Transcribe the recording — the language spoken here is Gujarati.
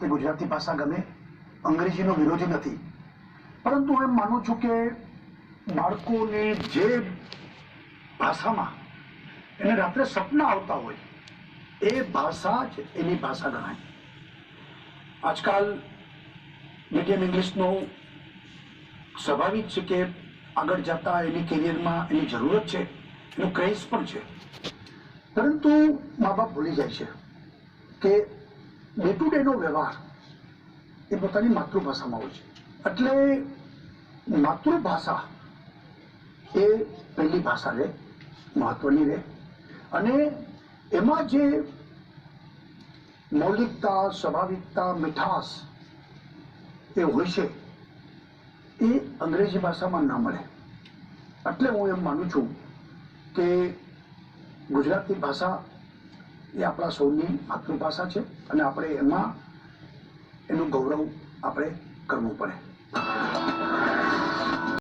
કે ગુજરાતી ભાષા ગમે, અંગ્રેજીનો વિરોધી નથી, પરંતુ હું એમ માનું છું કે બાળકોને જે ભાષામાં એને રાત્રે સપના આવતા હોય એ ભાષા જ એની ભાષા ગણાય. આજકાલ મીડિયમ ઇંગ્લિશનો સ્વાભાવિક છે કે આગળ જતા એની કેરિયરમાં એની જરૂરત છે, એનું ક્રેઝ પણ છે, પરંતુ મા બાપ ભૂલી જાય છે કે ડે ટુ ડે નો વ્યવહાર એ પોતાની માતૃભાષામાં હોય છે. એટલે માતૃભાષા એ પહેલી ભાષા રહે, મહત્વની રહે, અને એમાં જે મૌલિકતા, સ્વાભાવિકતા, મીઠાશ એ હોય છે એ અંગ્રેજી ભાષામાં ના મળે. એટલે હું એમ માનું છું કે ગુજરાતી ભાષા એ આપણા સૌની માતૃભાષા છે અને આપણે એમાં એનું ગૌરવ આપણે કરવું પડે.